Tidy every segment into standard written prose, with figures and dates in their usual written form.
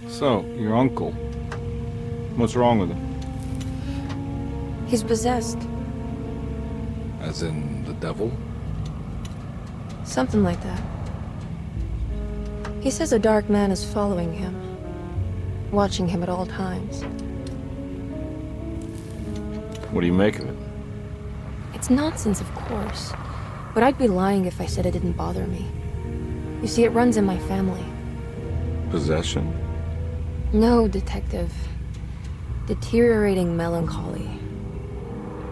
So, your uncle. What's wrong with him? He's possessed. As in the devil? Something like that. He says a dark man is following him, watching him at all times. What do you make of it? It's nonsense, of course, but I'd be lying if I said it didn't bother me. You see, it runs in my family. Possession? No, Detective. Deteriorating melancholy.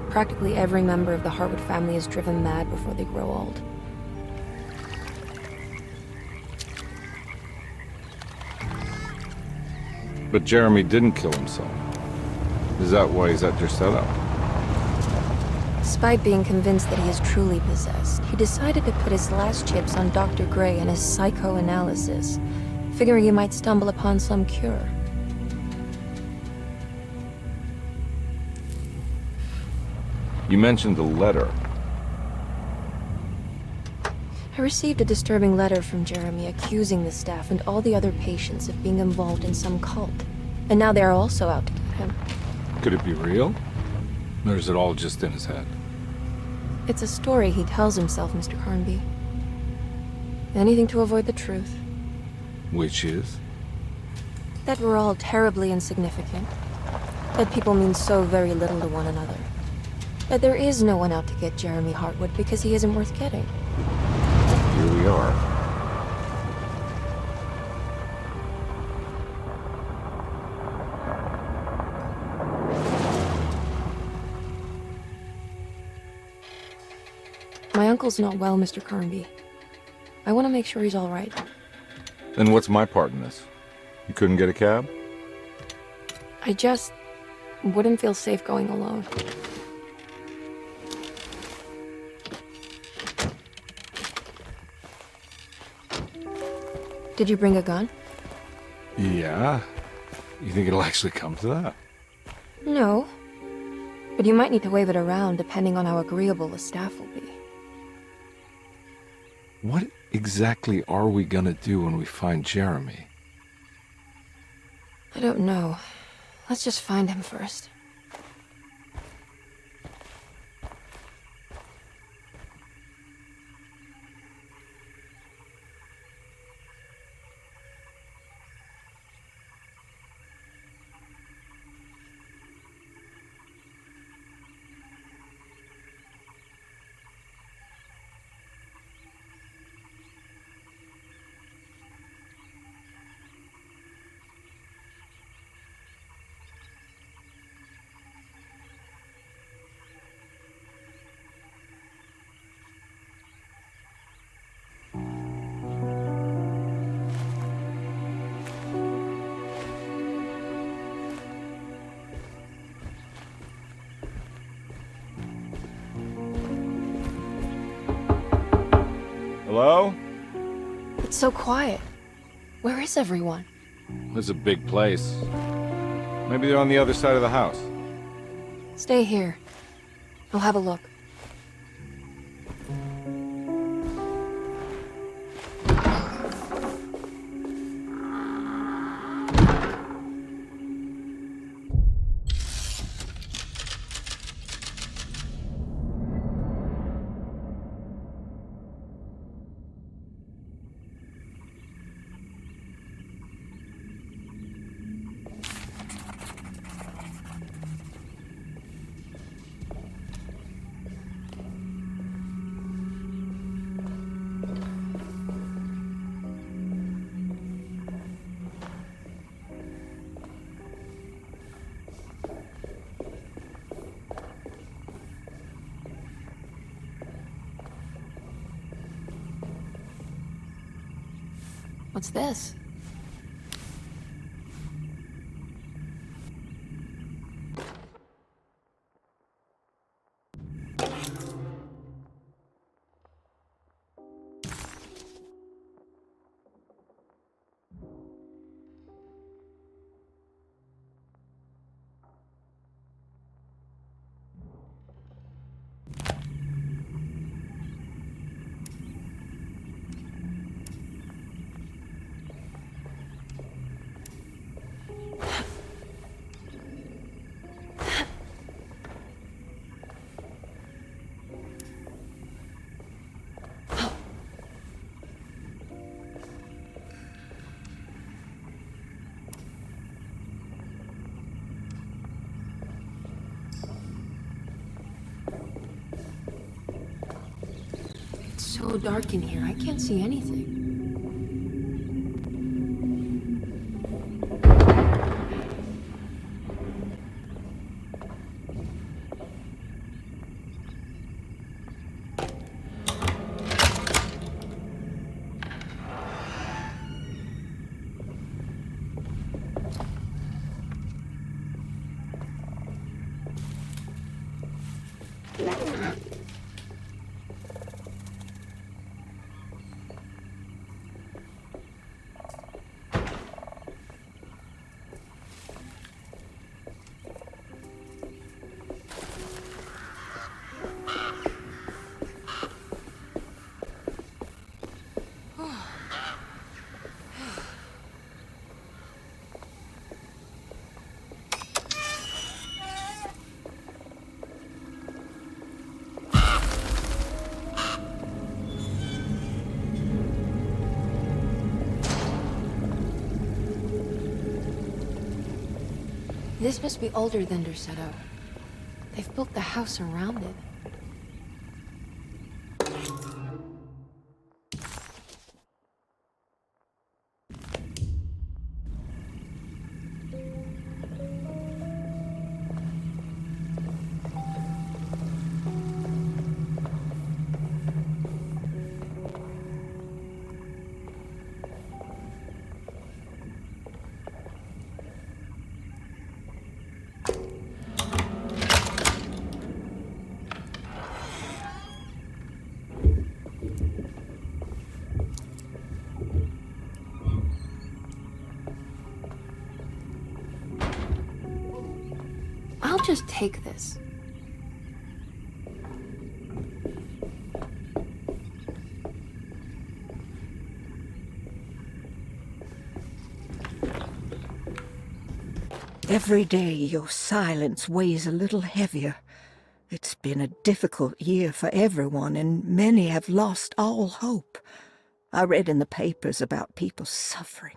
Practically every member of the Hartwood family is driven mad before they grow old. But Jeremy didn't kill himself. Is that why he's at your setup? Despite being convinced that he is truly possessed, he decided to put his last chips on Dr. Gray and his psychoanalysis, figuring he might stumble upon some cure. You mentioned the letter. I received a disturbing letter from Jeremy accusing the staff and all the other patients of being involved in some cult. And now they are also out to get him. Could it be real? Or is it all just in his head? It's a story he tells himself, Mr. Carnby. Anything to avoid the truth. Which is? That we're all terribly insignificant. That people mean so very little to one another. That there is no one out to get Jeremy Hartwood because he isn't worth getting. Here we are. My uncle's not well, Mr. Carnby. I want to make sure he's all right. Then what's my part in this? You couldn't get a cab? I just wouldn't feel safe going alone. Did you bring a gun? Yeah. You think it'll actually come to that? No. But you might need to wave it around depending on how agreeable the staff will be. What exactly are we gonna do when we find Jeremy? I don't know. Let's just find him first. Hello? It's so quiet. Where is everyone? This is a big place. Maybe they're on the other side of the house. Stay here. I'll have a look. What's this? so dark in here, I can't see anything. This must be older than Derceto. They've built the house around it. I'll just take this. Every day your silence weighs a little heavier. It's been a difficult year for everyone, and many have lost all hope. I read in the papers about people suffering.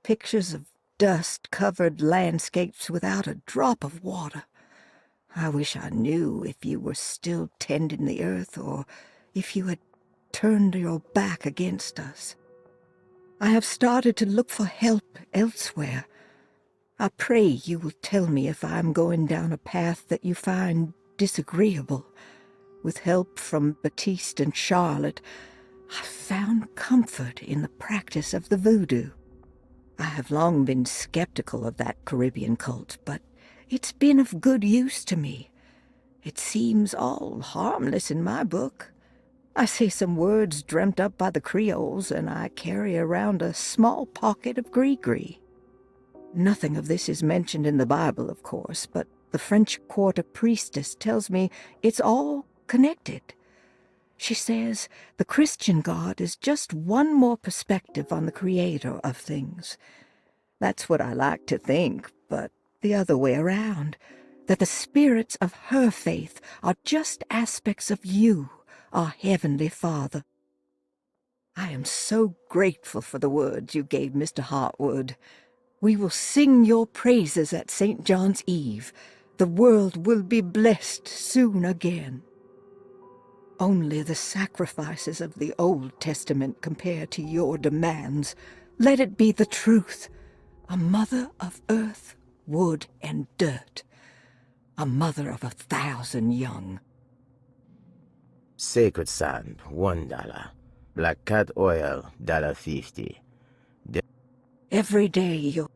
Pictures of dust-covered landscapes without a drop of water. I wish I knew if you were still tending the earth or if you had turned your back against us. I have started to look for help elsewhere. I pray you will tell me if I am going down a path that you find disagreeable. With help from Baptiste and Charlotte, I found comfort in the practice of the voodoo. I have long been skeptical of that Caribbean cult, but it's been of good use to me. It seems all harmless in my book. I say some words dreamt up by the Creoles, and I carry around a small pocket of gris-gris. Nothing of this is mentioned in the Bible, of course, but the French Quarter priestess tells me it's all connected. She says the Christian God is just one more perspective on the creator of things. That's what I like to think, but the other way around, that the spirits of her faith are just aspects of you, our Heavenly Father. I am so grateful for the words you gave Mr. Hartwood. We will sing your praises at St. John's Eve. The world will be blessed soon again. Only the sacrifices of the Old Testament compare to your demands. Let it be the truth. A mother of earth, wood, and dirt. A mother of 1,000 young. Sacred sand, $1. Black cat oil, $1.50. Every day you...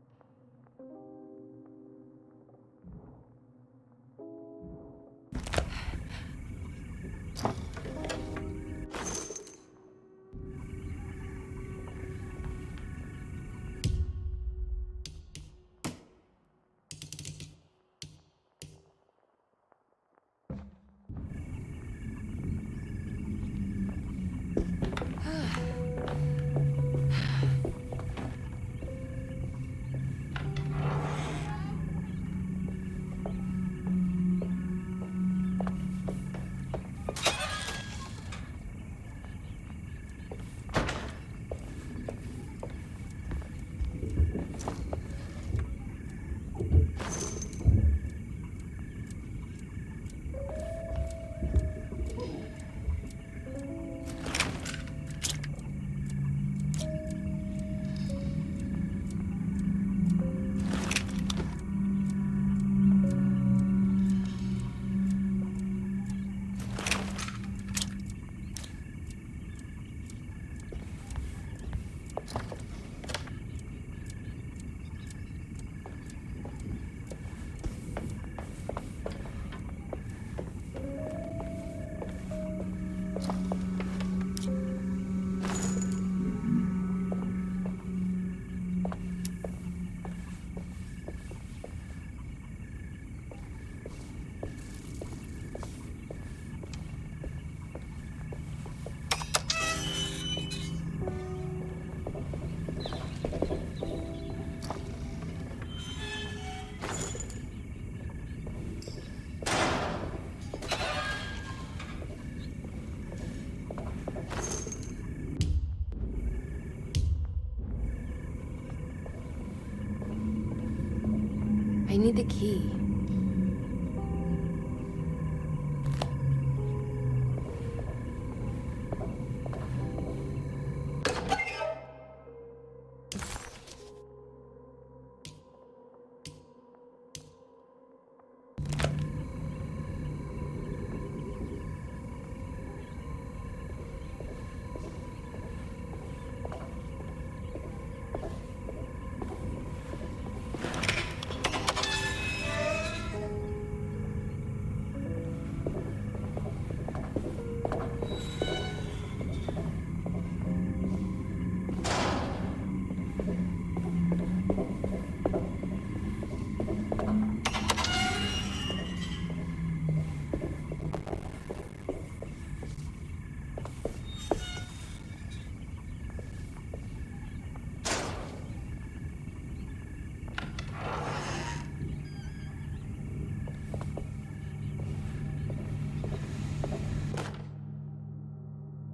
I need the key.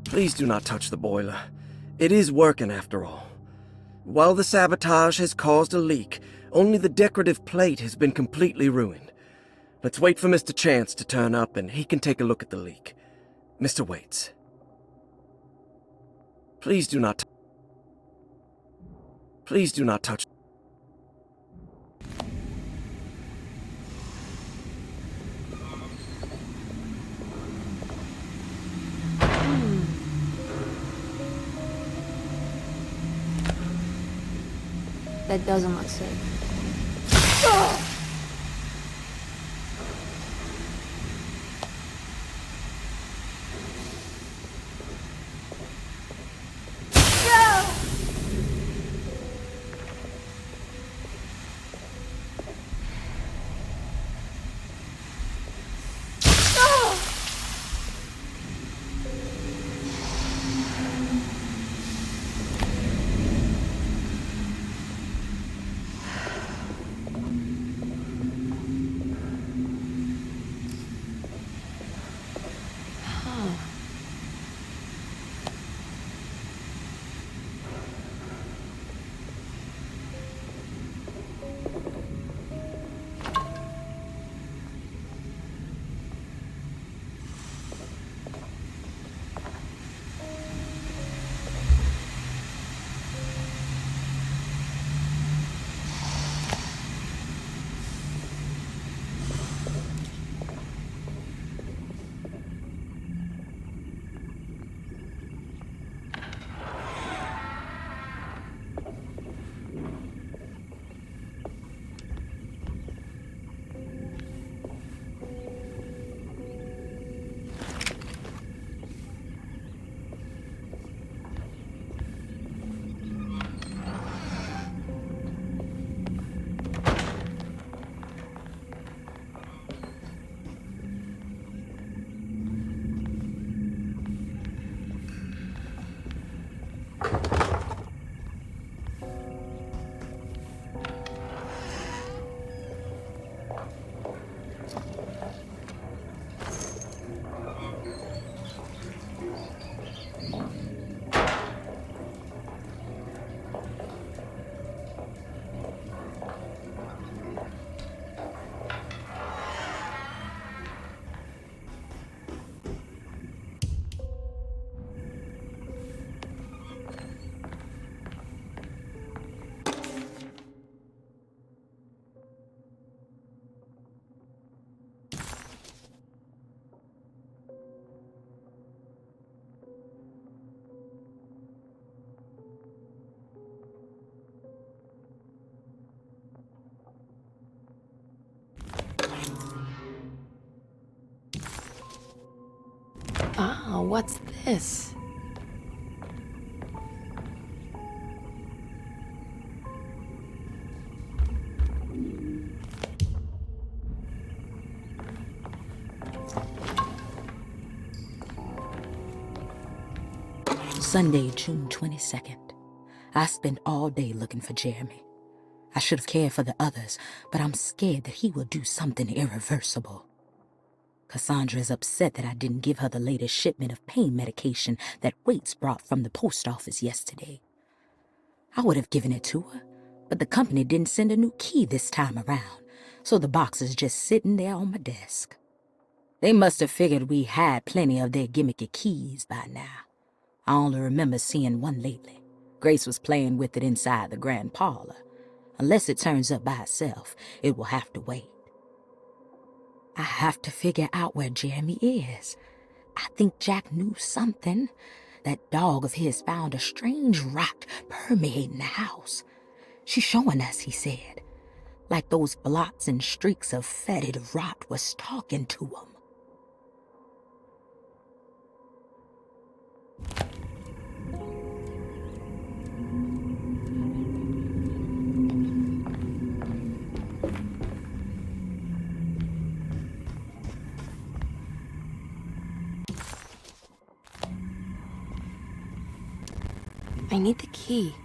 Please do not touch the boiler. It is working after all. While the sabotage has caused a leak, only the decorative plate has been completely ruined. Let's wait for Mr. Chance to turn up and he can take a look at the leak. Mr. Waits. Please do not touch. That doesn't look safe. Ah, what's this? Sunday, June 22nd. I spent all day looking for Jeremy. I should have cared for the others, but I'm scared that he will do something irreversible. Cassandra is upset that I didn't give her the latest shipment of pain medication that Waits brought from the post office yesterday. I would have given it to her, but the company didn't send a new key this time around, so the box is just sitting there on my desk. They must have figured we had plenty of their gimmicky keys by now. I only remember seeing one lately. Grace was playing with it inside the grand parlor. Unless it turns up by itself, it will have to wait. I have to figure out where Jeremy is. I think Jack knew something. That dog of his found a strange rot permeating the house. She's showing us, he said. Like those blots and streaks of fetid rot was talking to him. I need the key.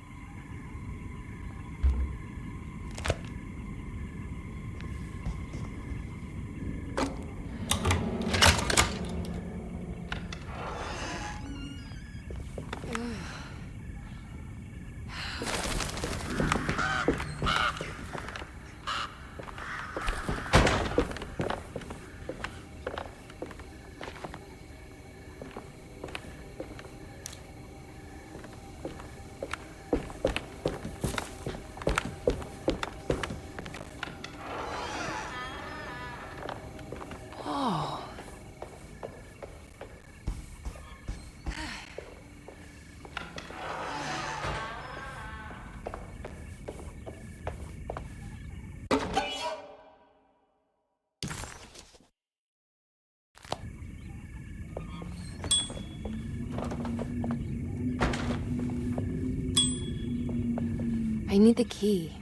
I need the key.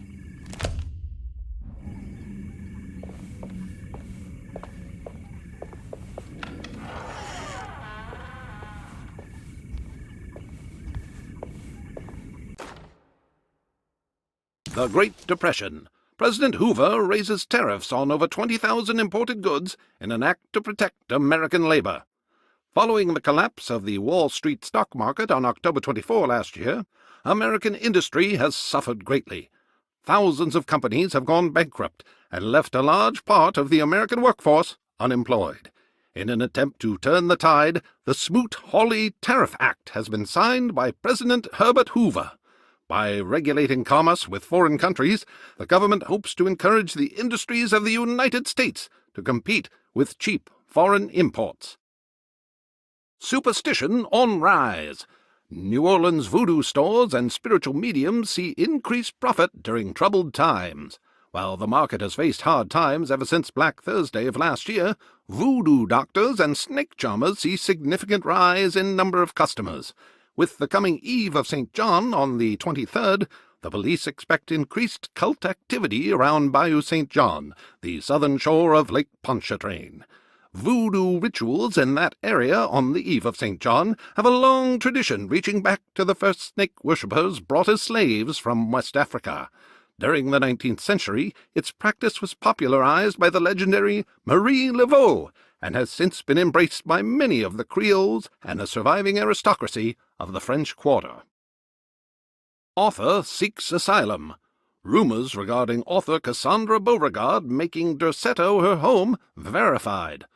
The Great Depression. President Hoover raises tariffs on over 20,000 imported goods in an act to protect American labor. Following the collapse of the Wall Street stock market on October 24 last year, American industry has suffered greatly. Thousands of companies have gone bankrupt and left a large part of the American workforce unemployed. In an attempt to turn the tide, the Smoot-Hawley Tariff Act has been signed by President Herbert Hoover. By regulating commerce with foreign countries, the government hopes to encourage the industries of the United States to compete with cheap foreign imports. Superstition on rise. New Orleans voodoo stores and spiritual mediums see increased profit during troubled times. While the market has faced hard times ever since Black Thursday of last year, voodoo doctors and snake charmers see significant rise in number of customers. With the coming Eve of St. John on the 23rd, the police expect increased cult activity around Bayou St. John, the southern shore of Lake Pontchartrain. Voodoo rituals in that area on the Eve of St. John have a long tradition reaching back to the first snake worshippers brought as slaves from West Africa. During the 19th century, its practice was popularized by the legendary Marie Laveau and has since been embraced by many of the Creoles and a surviving aristocracy of the French Quarter. Author seeks asylum. Rumors regarding author Cassandra Beauregard making Derceto her home verified.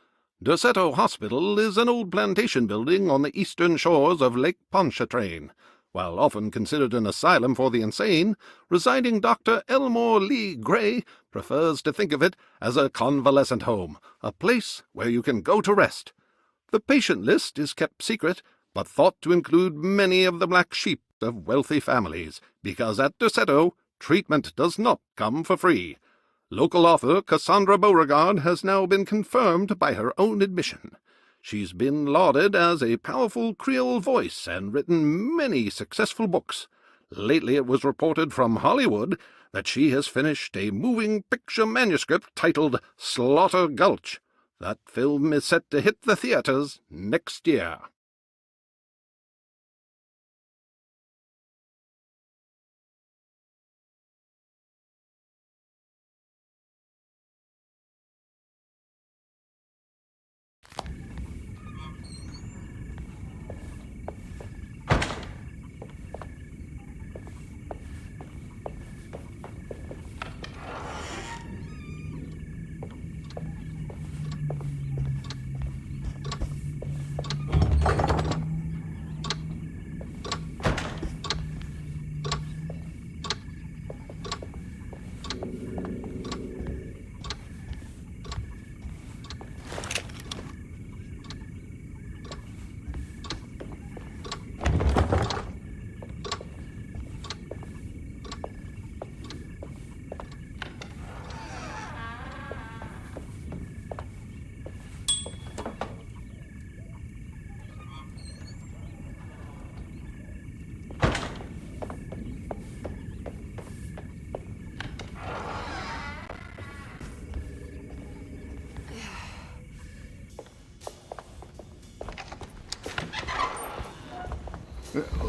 Derceto Hospital is an old plantation building on the eastern shores of Lake Pontchartrain. While often considered an asylum for the insane, residing Dr. Elmore Lee Gray prefers to think of it as a convalescent home, a place where you can go to rest. The patient list is kept secret, but thought to include many of the black sheep of wealthy families, because at Derceto, treatment does not come for free. Local author Cassandra Beauregard has now been confirmed by her own admission. She's been lauded as a powerful Creole voice and written many successful books. Lately it was reported from Hollywood that she has finished a moving picture manuscript titled Slaughter Gulch. That film is set to hit the theaters next year.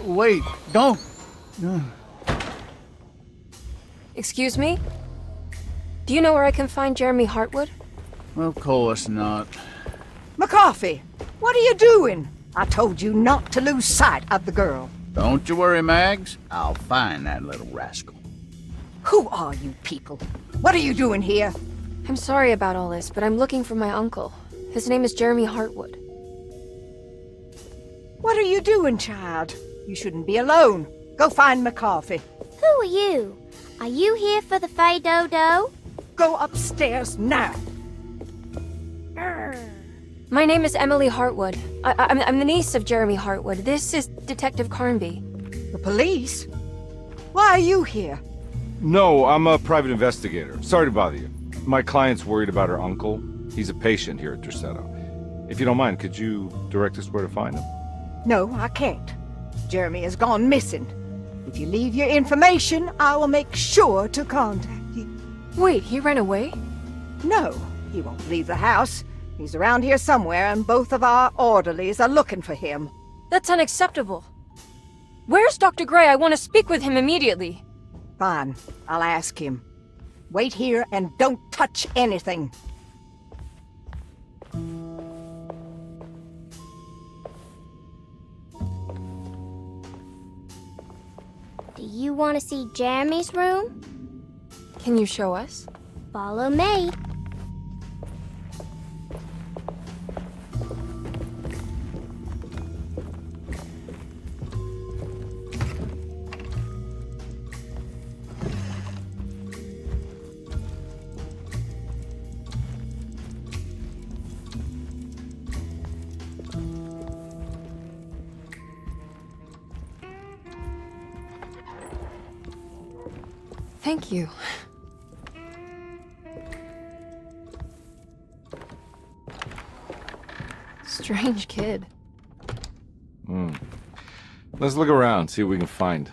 Wait, don't. Excuse me? Do you know where I can find Jeremy Hartwood? Of course not. McCarthy, what are you doing? I told you not to lose sight of the girl. Don't you worry, Mags. I'll find that little rascal. Who are you people? What are you doing here? I'm sorry about all this, but I'm looking for my uncle. His name is Jeremy Hartwood. What are you doing, child? You shouldn't be alone. Go find McCarthy. Who are you? Are you here for the Fey Dodo? Go upstairs now. My name is Emily Hartwood. I'm the niece of Jeremy Hartwood. This is Detective Carnby. The police? Why are you here? No, I'm a private investigator. Sorry to bother you. My client's worried about her uncle. He's a patient here at Derceto. If you don't mind, could you direct us where to find him? No, I can't. Jeremy has gone missing. If you leave your information, I will make sure to contact you. Wait, he ran away? No, he won't leave the house. He's around here somewhere, and both of our orderlies are looking for him. That's unacceptable. Where's Dr. Gray? I want to speak with him immediately. Fine, I'll ask him. Wait here and don't touch anything. Do you want to see Jeremy's room? Can you show us? Follow me. Thank you. Strange kid. Let's look around, see what we can find.